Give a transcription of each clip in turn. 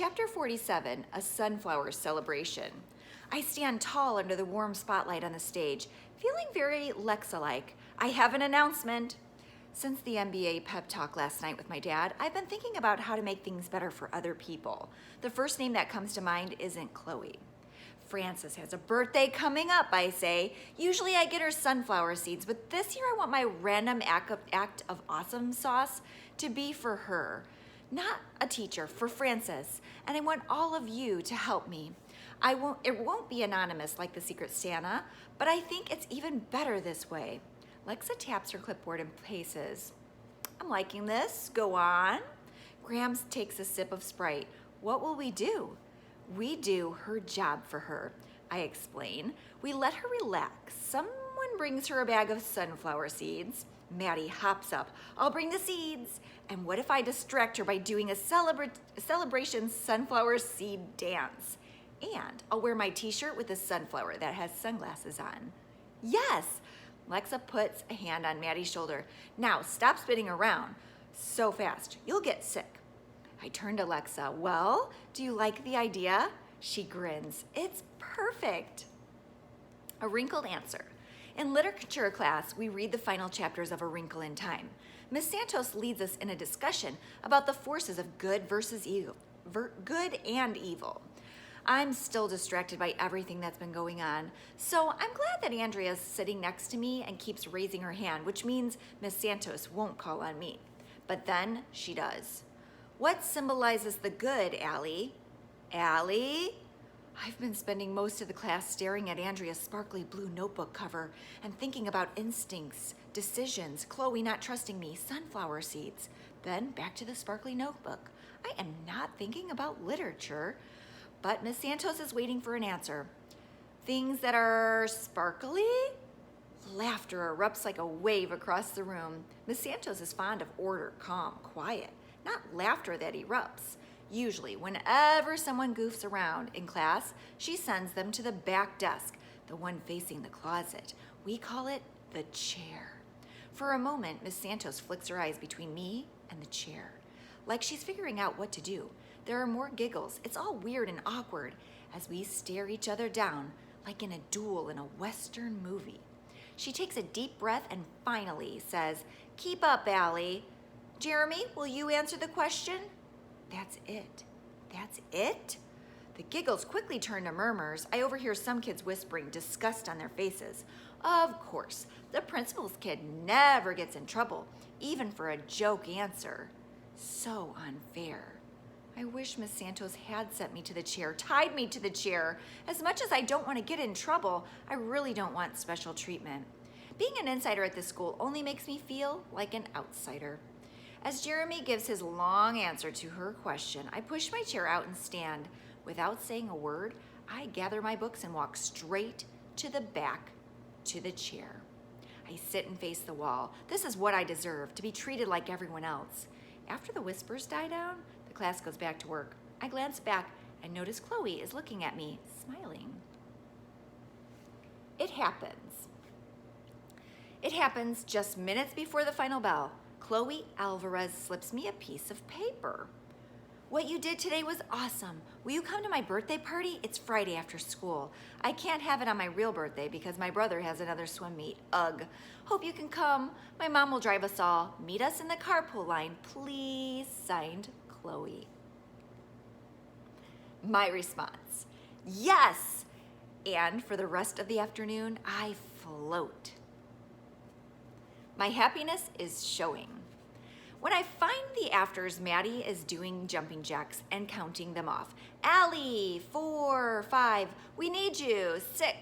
Chapter 47, A Sunflower Celebration. I stand tall under the warm spotlight on the stage, feeling very Lexa-like. I have an announcement. Since the MBA pep talk last night with my dad, I've been thinking about how to make things better for other people. The first name that comes to mind isn't Chloe. Frances has a birthday coming up, I say. Usually I get her sunflower seeds, but this year I want my random act of awesome sauce to be for her. Not a teacher, for Frances, and I want all of you to help me. It won't be anonymous like the Secret Santa, but I think it's even better this way. Lexa taps her clipboard and paces. I'm liking this, go on. Grams takes a sip of Sprite. What will we do? We do her job for her, I explain. We let her relax. Someone brings her a bag of sunflower seeds. Maddie hops up. I'll bring the seeds. And what if I distract her by doing a celebration sunflower seed dance? And I'll wear my t-shirt with a sunflower that has sunglasses on. Yes! Lexa puts a hand on Maddie's shoulder. Now, stop spinning around so fast. You'll get sick. I turn to Lexa. Well, do you like the idea? She grins. It's perfect. A wrinkled answer. In literature class, we read the final chapters of A Wrinkle in Time. Miss Santos leads us in a discussion about the forces of good versus evil, good and evil. I'm still distracted by everything that's been going on, so I'm glad that Andrea's sitting next to me and keeps raising her hand, which means Miss Santos won't call on me. But then she does. What symbolizes the good, Allie? Allie? I've been spending most of the class staring at Andrea's sparkly blue notebook cover and thinking about instincts, decisions, Chloe not trusting me, sunflower seeds. Then back to the sparkly notebook. I am not thinking about literature, but Miss Santos is waiting for an answer. Things that are sparkly? Laughter erupts like a wave across the room. Miss Santos is fond of order, calm, quiet, not laughter that erupts. Usually, whenever someone goofs around in class, she sends them to the back desk, the one facing the closet. We call it the chair. For a moment, Miss Santos flicks her eyes between me and the chair, like she's figuring out what to do. There are more giggles. It's all weird and awkward as we stare each other down, like in a duel in a Western movie. She takes a deep breath and finally says, "Keep up, Allie. Jeremy, will you answer the question?" That's it. That's it? The giggles quickly turn to murmurs. I overhear some kids whispering disgust on their faces. Of course, the principal's kid never gets in trouble, even for a joke answer. So unfair. I wish Miss Santos had sent me to the chair, tied me to the chair. As much as I don't want to get in trouble, I really don't want special treatment. Being an insider at this school only makes me feel like an outsider. As Jeremy gives his long answer to her question, I push my chair out and stand. Without saying a word, I gather my books and walk straight to the back, to the chair. I sit and face the wall. This is what I deserve, to be treated like everyone else. After the whispers die down, the class goes back to work. I glance back and notice Chloe is looking at me, smiling. It happens. It happens just minutes before the final bell. Chloe Alvarez slips me a piece of paper. What you did today was awesome. Will you come to my birthday party? It's Friday after school. I can't have it on my real birthday because my brother has another swim meet. Ugh. Hope you can come. My mom will drive us all. Meet us in the carpool line, please. Signed, Chloe. My response, yes. And for the rest of the afternoon, I float. My happiness is showing. When I find the afters, Maddie is doing jumping jacks and counting them off. Allie, 4, 5, we need you, 6,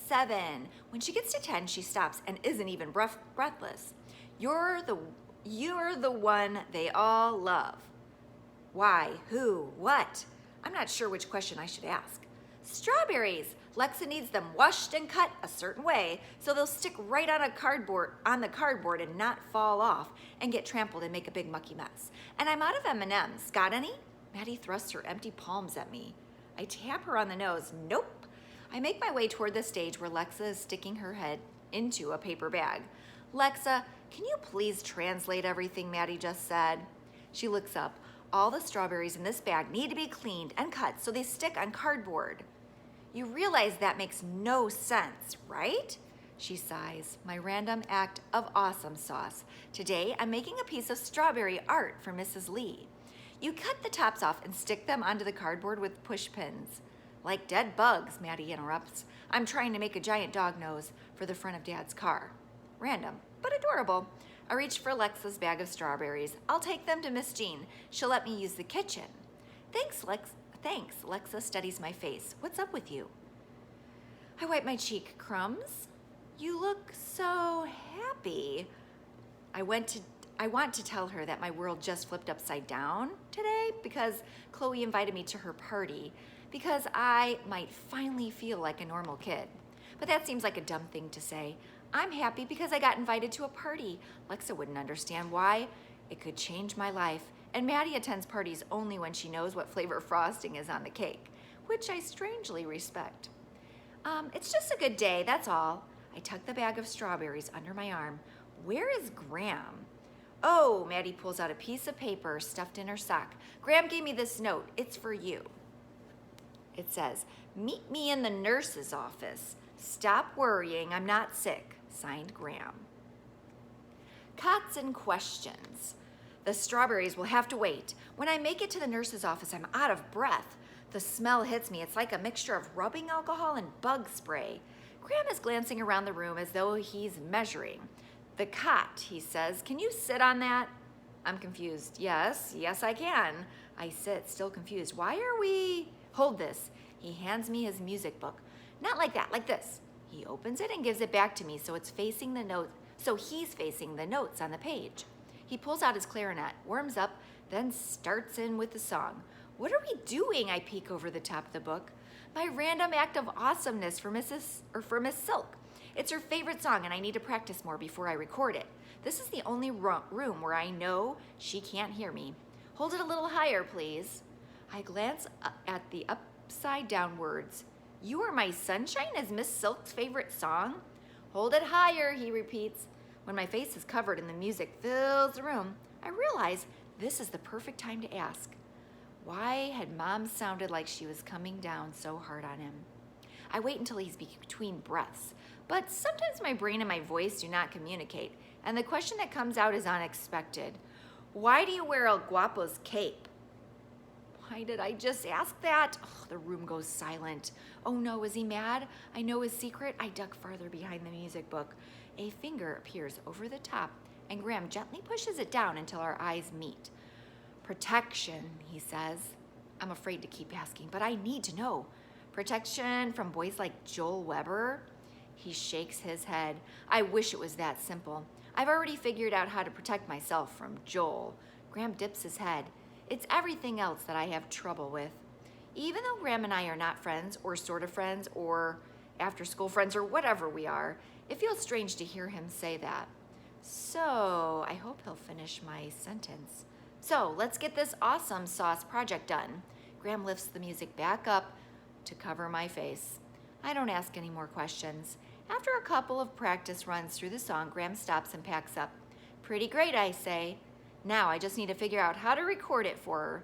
7. When she gets to 10, she stops and isn't even breathless. You're the one they all love. Why, who, what? I'm not sure which question I should ask. Strawberries. Lexa needs them washed and cut a certain way so they'll stick right on the cardboard and not fall off and get trampled and make a big mucky mess. And I'm out of M&Ms. Got any? Maddie thrusts her empty palms at me. I tap her on the nose. Nope. I make my way toward the stage where Lexa is sticking her head into a paper bag. Lexa, can you please translate everything Maddie just said? She looks up. All the strawberries in this bag need to be cleaned and cut so they stick on cardboard. You realize that makes no sense, right? She sighs, my random act of awesome sauce. Today, I'm making a piece of strawberry art for Mrs. Lee. You cut the tops off and stick them onto the cardboard with push pins. Like dead bugs, Maddie interrupts. I'm trying to make a giant dog nose for the front of Dad's car. Random, but adorable. I reach for Lexa's bag of strawberries. I'll take them to Miss Jean. She'll let me use the kitchen. Thanks, Lexa studies my face. What's up with you? I wipe my cheek. Crumbs? You look so happy. I want to tell her that my world just flipped upside down today because Chloe invited me to her party because I might finally feel like a normal kid. But that seems like a dumb thing to say. I'm happy because I got invited to a party. Lexa wouldn't understand why. It could change my life. And Maddie attends parties only when she knows what flavor frosting is on the cake, which I strangely respect. It's just a good day, that's all. I tuck the bag of strawberries under my arm. Where is Graham? Oh, Maddie pulls out a piece of paper stuffed in her sock. Graham gave me this note. It's for you. It says, meet me in the nurse's office. Stop worrying, I'm not sick. Signed, Graham. Cots and questions. The strawberries will have to wait. When I make it to the nurse's office, I'm out of breath. The smell hits me. It's like a mixture of rubbing alcohol and bug spray. Graham is glancing around the room as though he's measuring. The cot, he says. Can you sit on that? I'm confused. Yes, I can. I sit, still confused. Why are we... Hold this. He hands me his music book. Not like that, like this. He opens it and gives it back to me so it's facing the note. So he's facing the notes on the page. He pulls out his clarinet, warms up, then starts in with the song. What are we doing? I peek over the top of the book. My random act of awesomeness for Miss Silk. It's her favorite song and I need to practice more before I record it. This is the only room where I know she can't hear me. Hold it a little higher, please. I glance at the upside down words. You Are My Sunshine is Miss Silk's favorite song? Hold it higher, he repeats. When my face is covered and the music fills the room, I realize this is the perfect time to ask. Why had Mom sounded like she was coming down so hard on him? I wait until he's between breaths, but sometimes my brain and my voice do not communicate, and the question that comes out is unexpected. Why do you wear El Guapo's cape? Why did I just ask that? Oh, the room goes silent. Oh no, is he mad? I know his secret. I duck farther behind the music book. A finger appears over the top, and Graham gently pushes it down until our eyes meet. Protection, he says. I'm afraid to keep asking, but I need to know. Protection from boys like Joel Weber? He shakes his head. I wish it was that simple. I've already figured out how to protect myself from Joel. Graham dips his head. It's everything else that I have trouble with. Even though Graham and I are not friends, or sort of friends, or after-school friends, or whatever we are, it feels strange to hear him say that. So, I hope he'll finish my sentence. So, let's get this awesome sauce project done. Graham lifts the music back up to cover my face. I don't ask any more questions. After a couple of practice runs through the song, Graham stops and packs up. Pretty great, I say. Now I just need to figure out how to record it for her.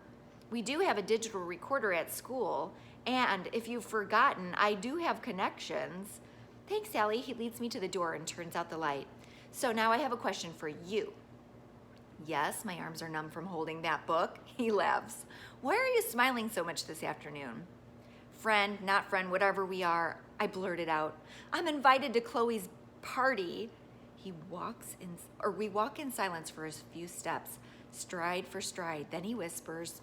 We do have a digital recorder at school, and if you've forgotten, I do have connections. Thanks, Sally. He leads me to the door and turns out the light. So now I have a question for you. Yes, my arms are numb from holding that book. He laughs. Why are you smiling so much this afternoon? Friend, not friend, whatever we are, I blurted out. I'm invited to Chloe's party. We walk in silence for a few steps, stride for stride. Then he whispers,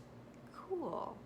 cool.